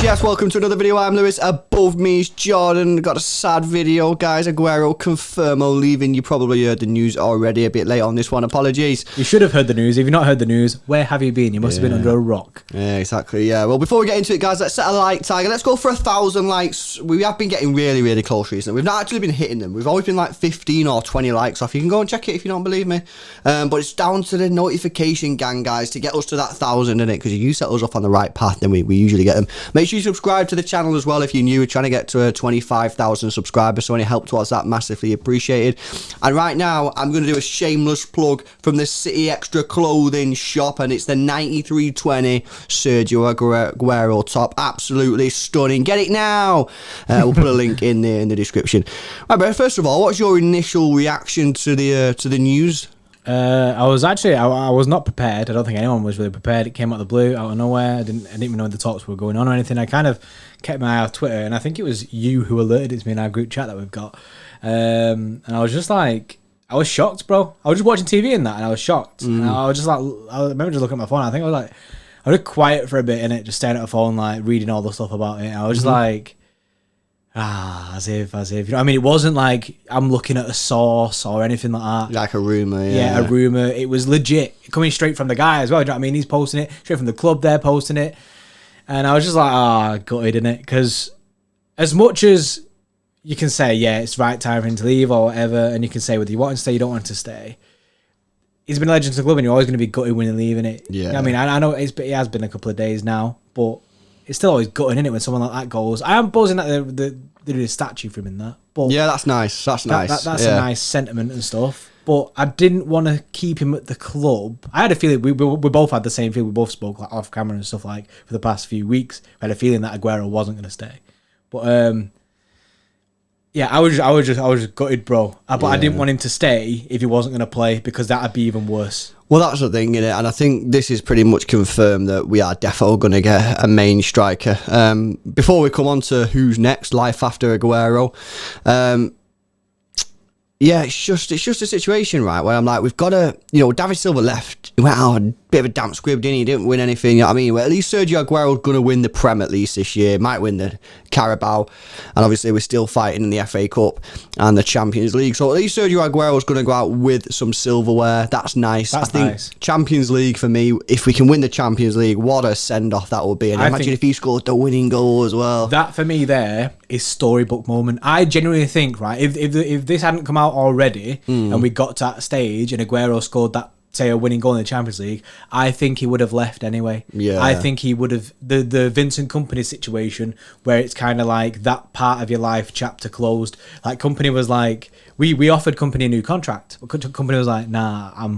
Yes, welcome to another video. I'm Lewis. Above me is Jordan. Got a sad video, guys. Aguero confirmo leaving. You probably heard the news already. A bit late on this one. Apologies. You should have heard the news. If you've not heard the news, where have you been? You must have been under a rock. Yeah, exactly. Yeah. Well, before we get into it, guys, let's set a like target. Let's go for 1,000 likes. We have been getting really, really close recently. We've not actually been hitting them. We've always been like 15 or 20 likes off. You can go and check it if you don't believe me. But it's down to the notification gang, guys, to get us to that 1,000, innit? Because if you set us off on the right path, then we usually get them. Make sure you subscribe to the channel as well if you're new. We're trying to get to 25,000 subscribers, so any help towards that, massively appreciated. And right now I'm going to do a shameless plug from the City Extra clothing shop, and it's the 9320 Sergio Aguero top. Absolutely stunning. Get it now. We'll put a link in the description. Right, but first of all, what's your initial reaction to the news? I was not prepared. I don't think anyone was really prepared. It came out of the blue, out of nowhere. I didn't even know the talks were going on or anything. I kind of kept my eye on Twitter, and I think it was you who alerted it to me in our group chat that we've got. And I was just like, I was shocked, bro. I was just watching TV in that, and I was shocked. And I was just like, I remember just looking at my phone. I think I was quiet for a bit in it, just staring at the phone, like reading all the stuff about it. I was just like, as if, you know what I mean? It wasn't like I'm looking at a source or anything like that. Like a rumour, yeah. Yeah, a rumour. It was legit, coming straight from the guy as well, do you know what I mean? He's posting it, straight from the club, they're posting it. And I was just like, gutted, innit? Because as much as you can say, yeah, it's right time for him to leave or whatever, and you can say whether you want him to stay, you don't want him to stay, he's been a legend to the club, and you're always going to be gutted when you're leaving it. Yeah. You know what I mean? I know it has been a couple of days now, but it's still always gutting, isn't it, when someone like that goes. I am buzzing that they did a statue for him in that. But yeah, that's nice. That's nice. That's a nice sentiment and stuff. But I didn't want to keep him at the club. I had a feeling, we both had the same feeling. We both spoke like off camera and stuff like for the past few weeks. We had a feeling that Aguero wasn't going to stay. But yeah, I was just gutted, bro. But I didn't want him to stay if he wasn't going to play, because that'd be even worse. Well, that's the thing, innit? And I think this is pretty much confirmed that we are definitely going to get a main striker. Before we come on to who's next, life after Aguero, yeah, it's just a situation, right, where I'm like, we've got to, David Silva left. He went out a bit of a damp squib, didn't he? He didn't win anything, you know what I mean? Well, at least Sergio Aguero's going to win the Prem at least this year. Might win the Carabao. And obviously, we're still fighting in the FA Cup and the Champions League. So at least Sergio Aguero's going to go out with some silverware. That's nice. I think nice. Champions League, for me, if we can win the Champions League, what a send-off that would be. And imagine if he scored the winning goal as well. That, for me, there is storybook moment. I genuinely think, right, if this hadn't come out already and we got to that stage and Aguero scored that, say, a winning goal in the Champions League, I think he would have left anyway. Yeah. I think he would have, the Vincent Kompany situation, where it's kind of like that part of your life chapter closed. Like, Kompany was like, we offered Kompany a new contract, but Kompany was like, nah,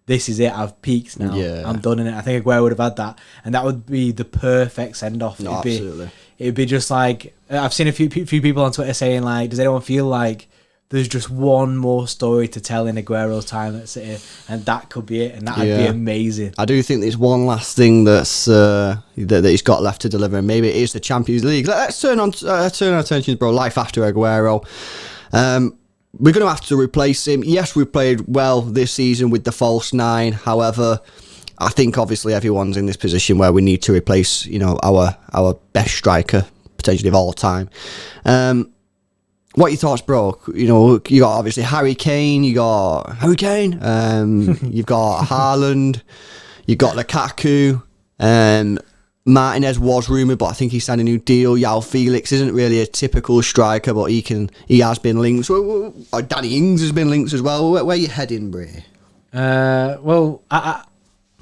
this is it, I've peaked now. Yeah. I'm done in it. I think Aguero would have had that, and that would be the perfect send-off. No, absolutely. It'd be just like, I've seen a few people on Twitter saying, like, does anyone feel like there's just one more story to tell in Aguero's time at City, and that could be it, and that'd be amazing. I do think there's one last thing that's that he's got left to deliver, and maybe it is the Champions League. Let's turn our attention, bro. Life after Aguero. We're going to have to replace him. Yes, we've played well this season with the false nine. However, I think obviously everyone's in this position where we need to replace, our best striker potentially of all time. What are your thoughts, bro? You got obviously Harry Kane, you've got Haaland, you've got Lukaku, Martinez was rumoured, but I think he signed a new deal. João Felix isn't really a typical striker, but he has been linked. Danny Ings has been linked as well. Where are you heading, Bray? Well,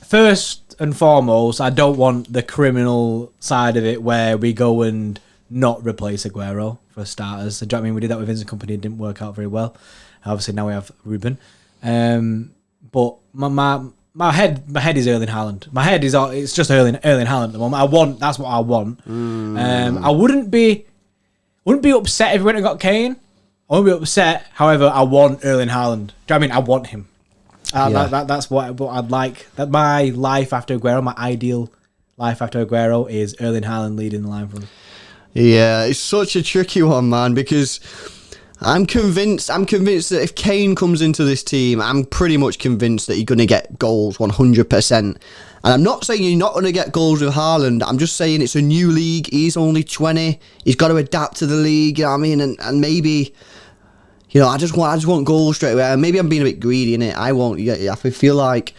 first and foremost, I don't want the criminal side of it where we go and not replace Aguero for starters. Do you know what I mean? We did that with Vincent Kompany, it didn't work out very well. Obviously now we have Ruben. But my head is Erling Haaland. My head is it's just Erling Haaland at the moment. That's what I want. I wouldn't be upset if we went and got Kane. I wouldn't be upset. However, I want Erling Haaland. Do you know what I mean? I want him. That's what I'd like. That my life after Aguero, my ideal life after Aguero is Erling Haaland leading the line for me. Yeah, it's such a tricky one, man, because I'm convinced that if Kane comes into this team, I'm pretty much convinced that you're going to get goals 100%. And I'm not saying you're not going to get goals with Haaland. I'm just saying it's a new league. He's only 20. He's got to adapt to the league, you know what I mean? And maybe, you know, I just want goals straight away. Maybe I'm being a bit greedy in it. I feel like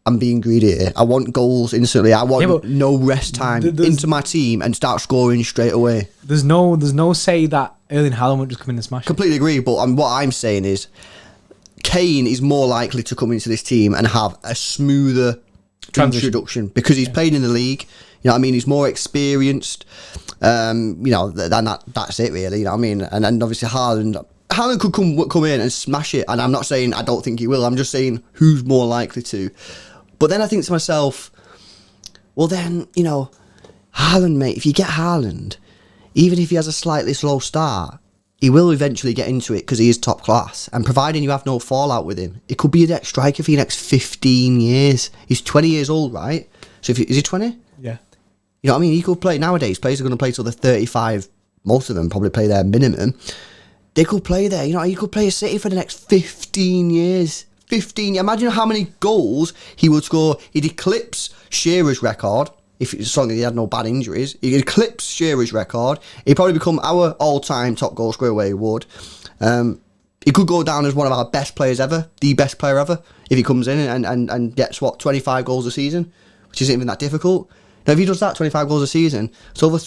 I'm being greedy here. I want goals instantly. I want no rest time into my team and start scoring straight away. There's no say that Erling Haaland won't just come in and smash. Completely agree, but what I'm saying is Kane is more likely to come into this team and have a smoother introduction because he's played in the league. You know what I mean? He's more experienced. You know, that's it really. You know what I mean? And then obviously Haaland could come in and smash it. And I'm not saying I don't think he will. I'm just saying who's more likely to. But then I think to myself, well then, you know, Haaland, mate, if you get Haaland, even if he has a slightly slow start, he will eventually get into it because he is top class. And providing you have no fallout with him, it could be a next striker for your next 15 years. He's 20 years old, right? So is he 20? Yeah. You know what I mean? He could play, nowadays, players are going to play till they're 35. Most of them probably play their minimum. They could play there. You know, he could play a City for the next 15 years. 15. Imagine how many goals he would score. He'd eclipse Shearer's record, if as long as he had no bad injuries. He'd eclipse Shearer's record. He'd probably become our all-time top goal scorer where he would. He could go down as one of our best players ever, the best player ever, if he comes in and gets, 25 goals a season, which isn't even that difficult. Now, if he does that, 25 goals a season, it's over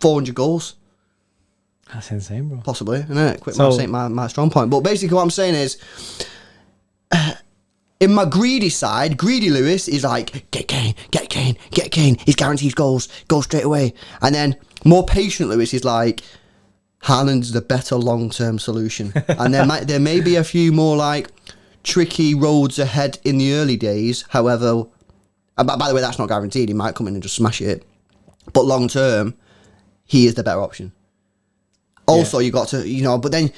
400 goals. That's insane, bro. Possibly, isn't it? Quick, my strong point. But basically what I'm saying is, in my greedy side, greedy Lewis is like, get Kane. He's guaranteed goals, go straight away. And then more patient Lewis is like, Haaland's the better long-term solution. And there may be a few more like tricky roads ahead in the early days. However, by the way, that's not guaranteed. He might come in and just smash it. But long-term, he is the better option. Also, you got to, you know, but then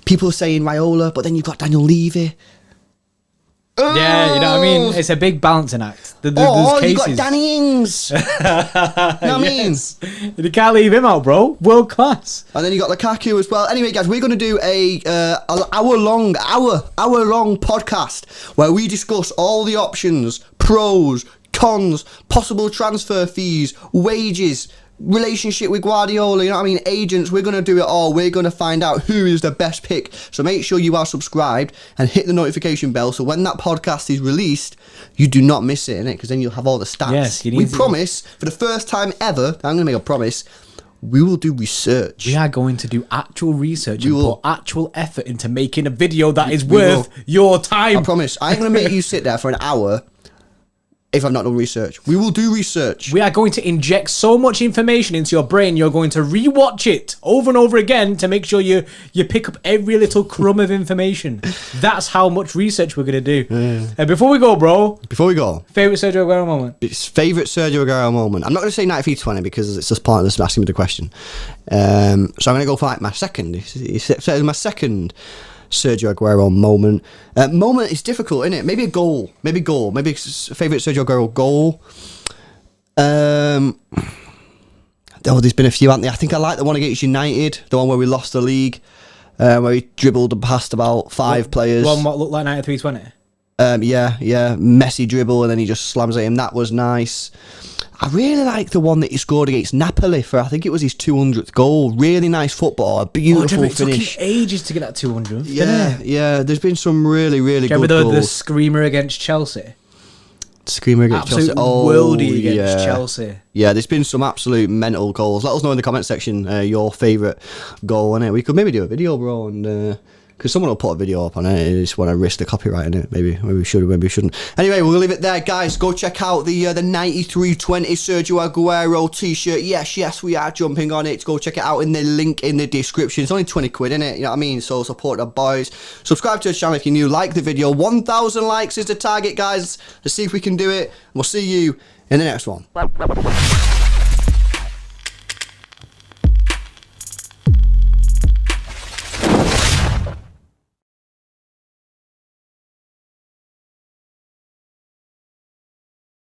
people are saying Raiola, but then you've got Daniel Levy. Yeah, you know what I mean? It's a big balancing act. There's cases. You got Danny Ings. You know what I mean? You can't leave him out, bro. World class. And then you got Lukaku as well. Anyway, guys, we're going to do an hour-long podcast where we discuss all the options, pros, cons, possible transfer fees, wages, relationship with Guardiola, you know what I mean, agents. We're going to do it all. We're going to find out who is the best pick. So make sure you are subscribed and hit the notification bell so when that podcast is released, you do not miss it, innit? Because then you'll have all the stats. Yes, we promise, for the first time ever, I'm going to make a promise, we will do research. We are going to do actual research and put actual effort into making a video that is worth your time. I promise. I ain't going to make you sit there for an hour if I've not done research. We will do research. We are going to inject so much information into your brain, you're going to rewatch it over and over again to make sure you pick up every little crumb of information. That's how much research we're going to do. And before we go, bro. Favourite Sergio Aguero moment? It's favourite Sergio Aguero moment. I'm not going to say 93-20 because it's just pointless asking me the question. So I'm going to go for like my second. It's my second Sergio Aguero moment. Moment is difficult, isn't it? Maybe a goal. Maybe favourite Sergio Aguero goal. There's been a few, haven't there? I think I like the one against United, the one where we lost the league, where he dribbled and passed about five players. One what looked like 93-20? Yeah. Messi dribble and then he just slams at him. That was nice. I really like the one that he scored against Napoli for, I think it was his 200th goal. Really nice football, a beautiful finish. It took him ages to get that 200th. Yeah. There's been some really good goals. The screamer against Chelsea. Screamer against Chelsea. Worldy against Chelsea. Yeah, there's been some absolute mental goals. Let us know in the comment section your favourite goal, innit? We could maybe do a video, bro, and because someone will put a video up on it. I just want to risk the copyright in it. Maybe we should, maybe we shouldn't. Anyway, we'll leave it there, guys. Go check out the 93-20 Sergio Aguero t-shirt. Yes, we are jumping on it. Go check it out in the link in the description. It's only 20 quid, innit? You know what I mean? So support the boys. Subscribe to the channel if you're new. Like the video. 1,000 likes is the target, guys. Let's see if we can do it. We'll see you in the next one.